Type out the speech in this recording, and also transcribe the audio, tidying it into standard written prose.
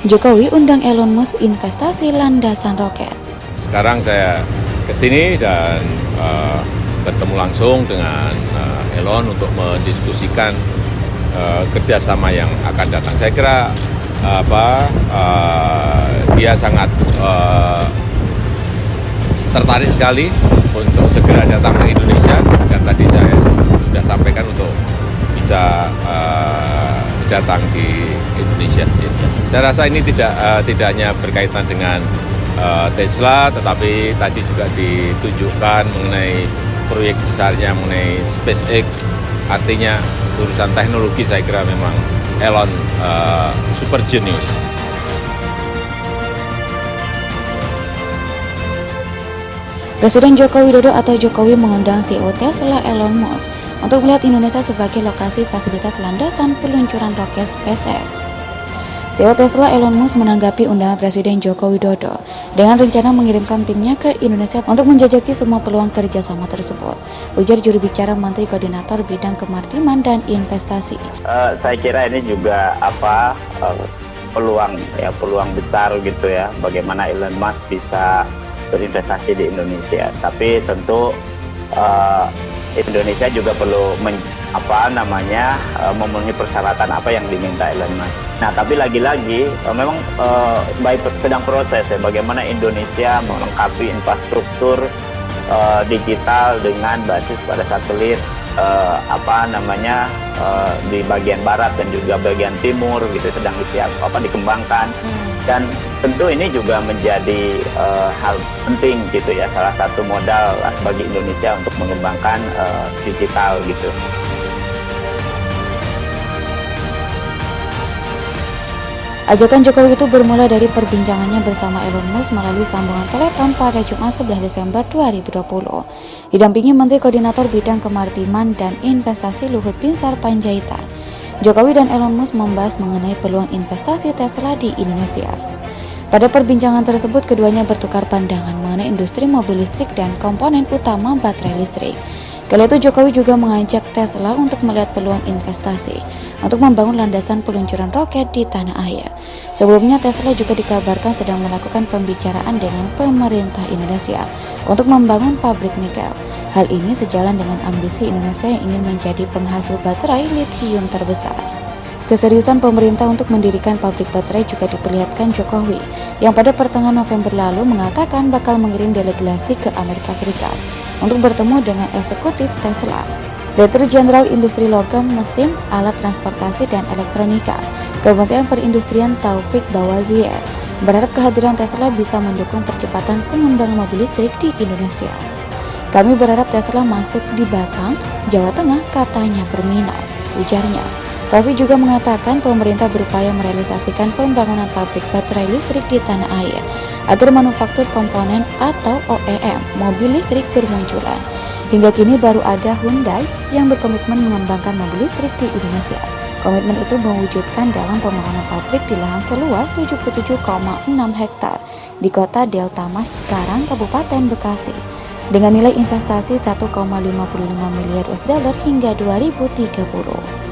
Jokowi undang Elon Musk investasi landasan roket. Sekarang saya ke sini dan bertemu langsung dengan Elon untuk mendiskusikan kerjasama yang akan datang. Saya kira dia sangat tertarik sekali untuk segera datang ke Indonesia, dan tadi saya sudah sampaikan untuk bisa datang di Indonesia. Saya rasa ini tidak hanya berkaitan dengan Tesla, tetapi tadi juga ditunjukkan mengenai proyek besarnya mengenai SpaceX. Artinya urusan teknologi saya kira memang Elon super genius. Presiden Joko Widodo atau Jokowi mengundang CEO Tesla Elon Musk untuk melihat Indonesia sebagai lokasi fasilitas landasan peluncuran roket SpaceX. CEO Tesla Elon Musk menanggapi undangan Presiden Joko Widodo dengan rencana mengirimkan timnya ke Indonesia untuk menjajaki semua peluang kerjasama tersebut, ujar juru bicara Menteri Koordinator Bidang Kemaritiman dan Investasi. Saya kira ini juga peluang besar gitu ya, bagaimana Elon Musk bisa berinvestasi di Indonesia. Tapi tentu Indonesia juga perlu memenuhi persyaratan apa yang diminta Elon Musk. Nah, tapi lagi-lagi memang sedang proses ya, bagaimana Indonesia melengkapi infrastruktur digital dengan basis pada satelit di bagian barat dan juga bagian timur gitu, sedang dikembangkan. Dan tentu ini juga menjadi hal penting gitu ya, salah satu modal bagi Indonesia untuk mengembangkan digital gitu. Ajakan Jokowi itu bermula dari perbincangannya bersama Elon Musk melalui sambungan telepon pada Jumat 11 Desember 2020. Didampingi Menteri Koordinator Bidang Kemaritiman dan Investasi Luhut Binsar Panjaitan, Jokowi dan Elon Musk membahas mengenai peluang investasi Tesla di Indonesia. Pada perbincangan tersebut, keduanya bertukar pandangan mengenai industri mobil listrik dan komponen utama baterai listrik. Kala itu Jokowi juga mengajak Tesla untuk melihat peluang investasi untuk membangun landasan peluncuran roket di tanah air. Sebelumnya Tesla juga dikabarkan sedang melakukan pembicaraan dengan pemerintah Indonesia untuk membangun pabrik nikel. Hal ini sejalan dengan ambisi Indonesia yang ingin menjadi penghasil baterai lithium terbesar. Keseriusan pemerintah untuk mendirikan pabrik baterai juga diperlihatkan Jokowi, yang pada pertengahan November lalu mengatakan bakal mengirim delegasi ke Amerika Serikat untuk bertemu dengan eksekutif Tesla. Direktur Jenderal Industri Logam, Mesin, Alat Transportasi, dan Elektronika, Kementerian Perindustrian Taufik Bawazier, berharap kehadiran Tesla bisa mendukung percepatan pengembangan mobil listrik di Indonesia. Kami berharap Tesla masuk di Batang, Jawa Tengah, katanya berminat, ujarnya. Taufik juga mengatakan pemerintah berupaya merealisasikan pembangunan pabrik baterai listrik di tanah air agar manufaktur komponen atau OEM mobil listrik bermunculan. Hingga kini baru ada Hyundai yang berkomitmen mengembangkan mobil listrik di Indonesia. Komitmen itu mewujudkan dalam pembangunan pabrik di lahan seluas 77,6 hektar di kota Delta Mas Cikarang, Kabupaten Bekasi, dengan nilai investasi 1,55 miliar US dollar hingga 2030.